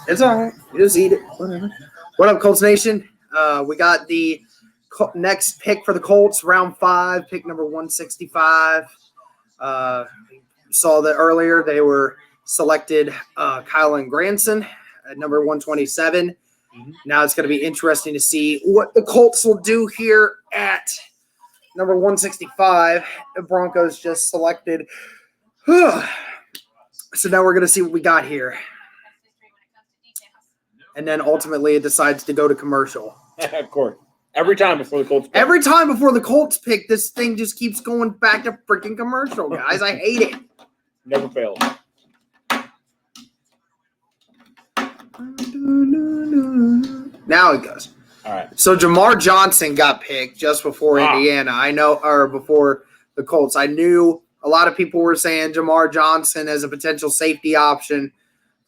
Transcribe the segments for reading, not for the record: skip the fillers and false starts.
It's all right. You just eat it. Whatever. What up, Colts Nation? We got the next pick for the Colts, round 5, pick number 165. Saw that earlier. They were selected Kylan Granson at number 127. Mm-hmm. Now it's going to be interesting to see what the Colts will do here at number 165. The Broncos just selected. So now we're going to see what we got here. And then ultimately it decides to go to commercial. Of course. Every time before the Colts pick. Every time before the Colts pick, this thing just keeps going back to freaking commercial, guys. I hate it. Never fails. Now it goes. All right. So Jamar Johnson got picked just before Indiana. I know, or before the Colts. I knew a lot of people were saying Jamar Johnson as a potential safety option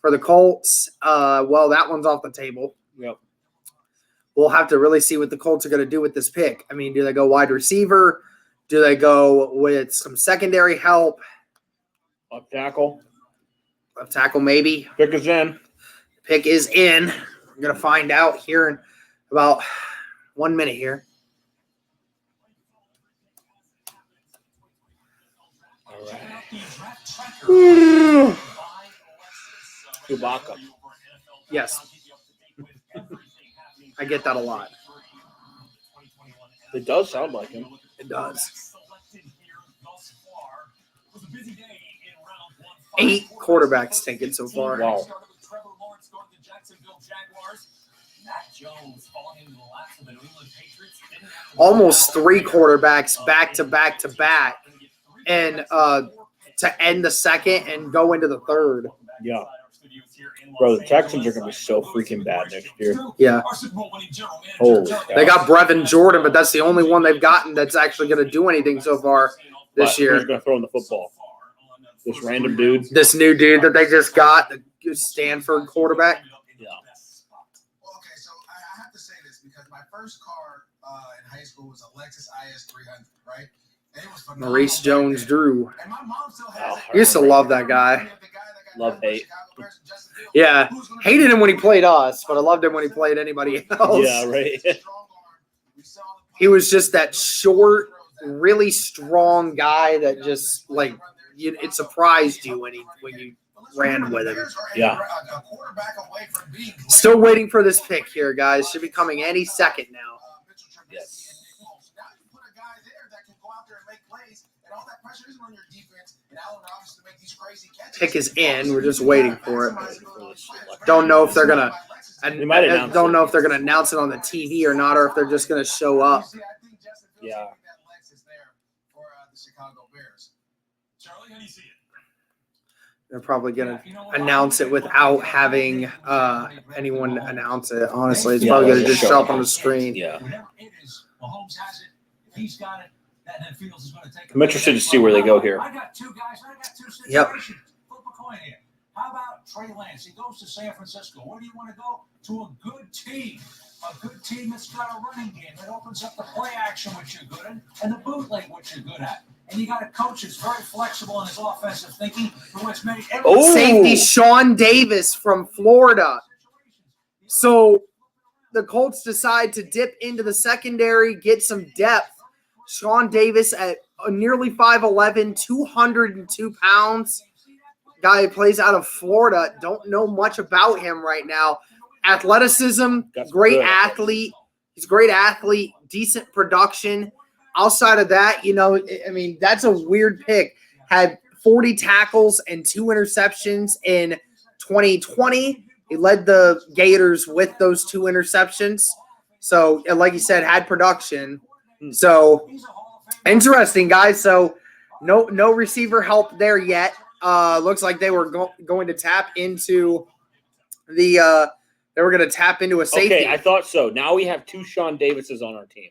for the Colts. Well, that one's off the table. Yep. We'll have to really see what the Colts are going to do with this pick. I mean, do they go wide receiver? Do they go with some secondary help? Left tackle. Left tackle, maybe. Pick is in. Pick is in. We're going to find out here in about 1 minute here. All right. Chewbacca. Yes. I get that a lot. It does sound like him. It does. 8 quarterbacks taken so far. Wow. Almost 3 quarterbacks back to back to back, and to end the second and go into the third. Yeah. Bro, the Texans are going to be so freaking bad next year. Yeah. Holy They got Brevin Jordan, but that's the only one they've gotten that's actually going to do anything so far this year. Who's going to throw in the football? This random dude? This new dude that they just got, the Stanford quarterback. Yeah. Okay, so I have to say this because my first car in high school was a Lexus IS 300, right? And it was phenomenal. Maurice Jones-Drew. And my mom still has it. Used to love that guy. Love hate. Yeah, hated him when he played us, but I loved him when he played anybody else. Yeah, right. He was just that short, really strong guy that just like it surprised you when you ran with him. Yeah. Still waiting for this pick here, guys. Should be coming any second now. Yes. Pick is in. We're just waiting for it. Don't know if they're gonna. I don't know if they're gonna announce it on the TV or not, or if they're just gonna show up. Yeah. They're probably gonna announce it without having anyone announce it. Honestly, it's probably gonna just show up on the screen. Yeah. I'm interested to see where they go here. Yep. How about Trey Lance? He goes to San Francisco. Where do you want to go? To a good team. A good team that's got a running game that opens up the play action, which you're good at, and the bootleg, which you're good at. And you got a coach that's very flexible in his offensive thinking, for which many safety Shawn Davis from Florida. So the Colts decide to dip into the secondary, get some depth. Shawn Davis at nearly 5'11", 202 pounds. Guy who plays out of Florida. Don't know much about him right now. Athleticism, great athlete. He's a great athlete, decent production. Outside of that, I mean, that's a weird pick. Had 40 tackles and 2 interceptions in 2020. He led the Gators with those 2 interceptions. So, like you said, had production. So, interesting, guys. So, no receiver help there yet. Looks like they were going to tap into the they were going to tap into a safety. Okay, I thought so. Now we have 2 Shawn Davises on our team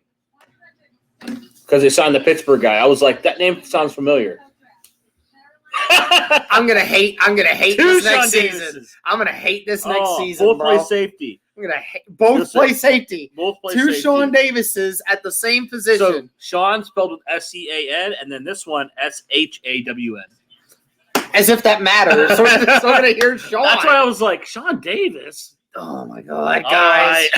because they signed the Pittsburgh guy. I was like, that name sounds familiar. I'm gonna hate this next season. I'm gonna hate this next season, both bro. play safety. I'm gonna both play safety. Both play 2 safety. Shawn Davises at the same position. So Shawn spelled with S-C-A-N, and then this one S-H-A-W-N. As if that matters. So we're going to hear Shawn. That's why I was like, Shawn Davis. Oh my God, guys!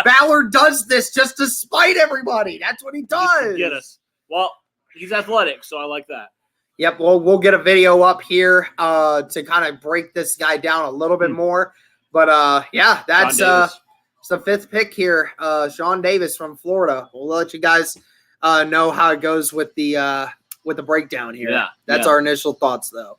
Ballard does this just to spite everybody. That's what he does. Get us. Well, he's athletic, so I like that. Yep. Well, we'll get a video up here to kind of break this guy down a little bit more. But yeah, that's it's the 5th pick here. Shawn Davis from Florida. We'll let you guys know how it goes with the breakdown here. Yeah, That's our initial thoughts, though.